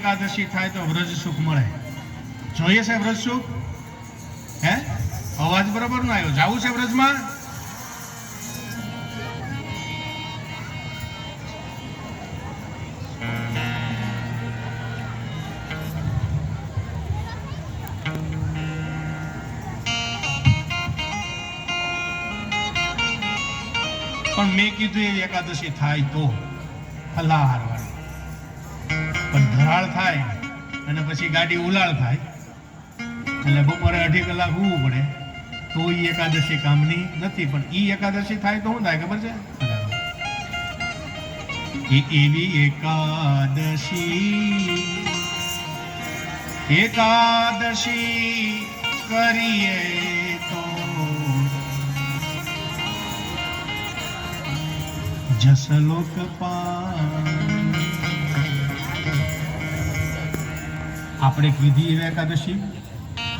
એકાદશી થાય તો વ્રજ સુખ મળે. જોઈએ છે વ્રજ સુખ? હે, અવાજ બરોબર ન આવ્યો. જાવું છે વ્રજમાં? પણ મેં કીધું એવી એકાદશી થાય તો ફલાહાર વાળી. પણ ધરાળ થાય અને પછી ગાડી ઉલાળ થાય એટલે બપોરે 2.5 કલાક ઊભું પડે તો એ એકાદશી કામની નથી. પણ એ એકાદશી થાય તો શું થાય ખબર છે? એ એવી એકાદશી કરીએ તો જસલોક આપણે કીધી એવી એકાદશી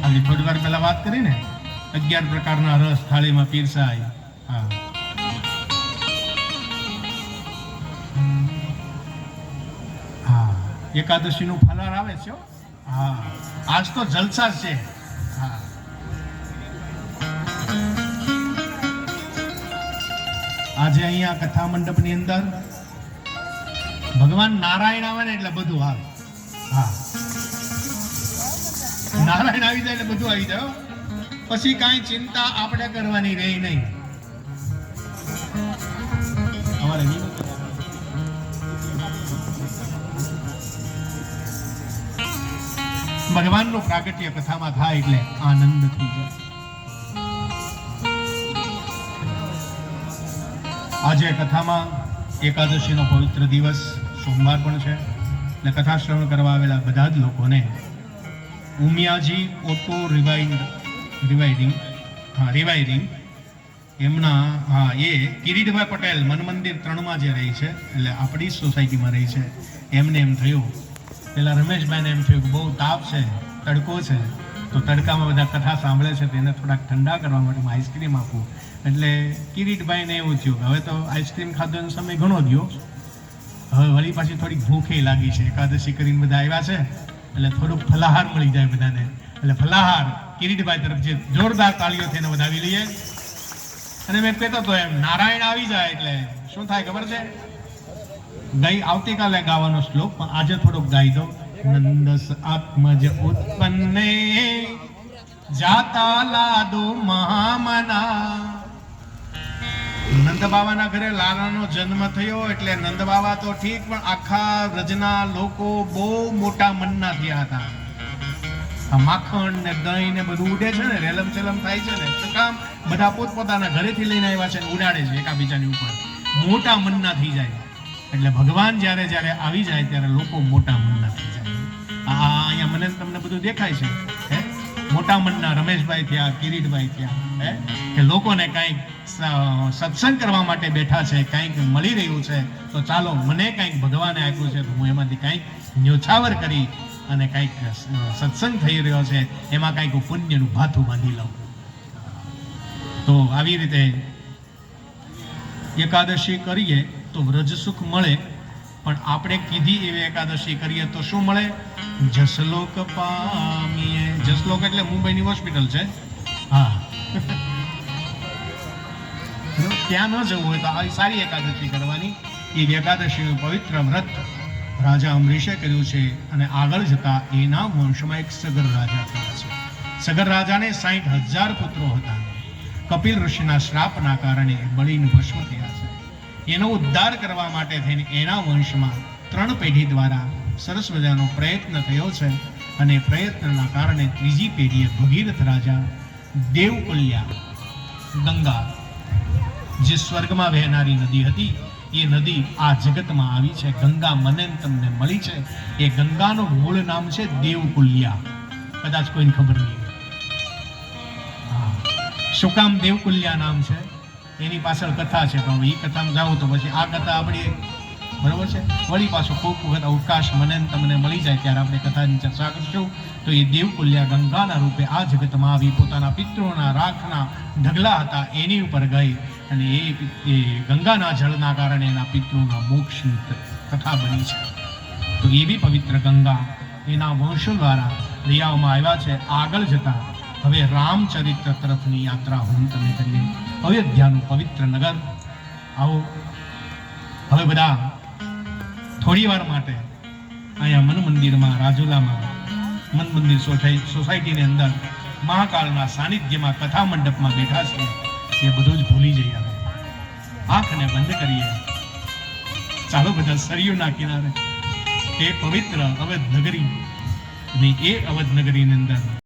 આપણે થોડી વાર પહેલા વાત કરી ને, 11 પ્રકારના રસ થાળીમાં પીરસાય. હા, હા, એકાદશીનું ફલાર આવે છે. હા, આજ તો જલસા છે. હા, આજે અહીંયા કથા મંડપની અંદર ભગવાન નારાયણ આવે ને એટલે બધું આવે. હા, નારાયણ આવી જાય એટલે બધું આવી જાય. પછી કાંઈ ચિંતા આપણે કરવાની રહી નહીં. અમારે ભગવાનનું પ્રાગટ્ય કથામાં થાય એટલે આનંદ થઈ જાય. આજે કથામાં એકાદશીનો પવિત્ર દિવસ સોમવાર પણ છે અને કથા શ્રવણ કરવા આવેલા બધા જ લોકોને ઉમિયાજી ઓટો રિવાયરિંગ એમના એ કિરીટભાઈ પટેલ મન મંદિર 3માં જે રહી છે, એટલે આપણી સોસાયટીમાં રહી છે, એમને એમ થયું, પેલા રમેશભાઈને એમ થયું કે બહુ તાપ છે, તડકો છે, તો તડકામાં બધા કથા સાંભળે છે, તેને થોડાક ઠંડા કરવા માટે હું આઈસ્ક્રીમ આપું. એટલે કિરીટભાઈને એવું થયું હવે તો આઈસ્ક્રીમ ખાધોનો સમય ઘણો થયો, હવે વળી પાછી થોડીક ભૂખે લાગી છે, એકાદશી કરીને બધા આવ્યા છે એટલે થોડુંક ફલાહાર મળી જાય બધાને. એટલે ફલાહાર કિરીટભાઈ તરફથી જોરદાર તાળીઓથી એને વધાવી લઈએ. અને મેં કહેતો તો એમ નારાયણ આવી જાય એટલે શું થાય ખબર છે? આવતીકાલે ગાવાનો શ્લોક, પણ આજે થોડોક ગાઈ દો. નંદસ આત્મજ ઉત્પન્ને જાતા લાદો મહામના. નંદ બાવાના ઘરે લાલાનો જન્મ થયો એટલે નંદ બાવા તો ઠીક, પણ આખા વ્રજના લોકો બહુ મોટા મનના થયા હતા. આ માખણ ને દહીં ને બધું ઉડે છે ને, રેલમ ચલમ થાય છે ને, શું કામ? બધા પોતપોતાના ઘરેથી લઈને આવ્યા છે ને ઉડાડે છે એકાબીજાની ઉપર. મોટા મનના થઈ જાય એટલે ભગવાન જ્યારે જ્યારે આવી જાય ત્યારે લોકો મોટા મનના થઈ જાય. અહીંયા મને તમને બધું દેખાય છે, હે, મોટા મનના રમેશભાઈ થયા, કિરીટભાઈ થયા, હે, કે લોકોને કાંઈક સત્સંગ કરવા માટે બેઠા છે, કાંઈક મળી રહ્યું છે, તો ચાલો મને કાંઈક ભગવાને આપ્યું છે તો હું એમાંથી કાંઈક ન્યોછાવર કરી અને કાંઈક સત્સંગ થઈ રહ્યો છે એમાં કાંઈક પુણ્યનું ભાથું બાંધી લઉં. તો આવી રીતે એકાદશી કરીએ તો વ્રજ સુખ મળે, પણ આપણે કીધી એવી એકાદશી કરીએ તો શું મળે? જસલોક પામીએ. જસલોક એટલે મુંબઈની હોસ્પિટલ છે. હા, ત્યાં ન જવું હોય તો આવી સારી એકાદશી કરવાની. એ એકાદશીનું પવિત્ર વ્રત રાજા અમરીશે કર્યું છે અને આગળ જતા એના વંશમાં એક સગર રાજા થયા છે. સગર રાજાને 60,000 પુત્રો હતા. કપિલ ઋષિના શ્રાપના કારણે બળીને ભસ્મ થયા છે. એનો ઉદ્ધાર કરવા માટે થઈને એના વંશમાં 3 પેઢી દ્વારા સરસ મજાનો પ્રયત્ન થયો છે અને પ્રયત્નના કારણે 3જી પેઢીએ ભગીરથ રાજા દેવકુલ્યા ગંગા, જે સ્વર્ગમાં વહેનારી નદી હતી, એ નદી આ જગતમાં આવી છે. ગંગા મને તમને મળી છે. એ ગંગાનું મૂળ નામ છે દેવકુલ્યા. કદાચ કોઈને ખબર નહીં. શું કામ દેવકુલ્યા નામ છે એની પાછળ કથા છે, તો એ કથામાં જાઓ તો પછી આ કથા આપણી બરોબર છે. વળી પાછો ખૂબ વખત અવકાશ મને તમને મળી જાય ત્યારે આપણે કથાની ચર્ચા કરીશું. તો એ દેવકુલ્યા ગંગાના રૂપે આ જગતમાં આવી પોતાના પિતૃઓના રાખના ઢગલા હતા એની ઉપર ગઈ અને એ ગંગાના જળના કારણે એના પિતૃઓના મોક્ષની કથા બની છે. તો એવી પવિત્ર ગંગા એના વંશો દ્વારા લઈ આવવામાં આવ્યા છે. આગળ જતા હવે રામચરિત્ર તરફની યાત્રા હું તમે કરીએ. અયોધ્યાનું પવિત્ર નગર. આવો હવે બધા થોડી વાર માટે અહીંયા મન મંદિરમાં, રાજુલામાં મન મંદિર સોસાયટીની અંદર મહાકાળના સાનિધ્યમાં કથા મંડપમાં બેઠા છે. એ બધું જ ભૂલી જઈએ. હવે આંખને બંધ કરીએ. ચાલો બધા સરયુના કિનારે એ પવિત્ર અવધ નગરી, એ અવધ નગરીની અંદર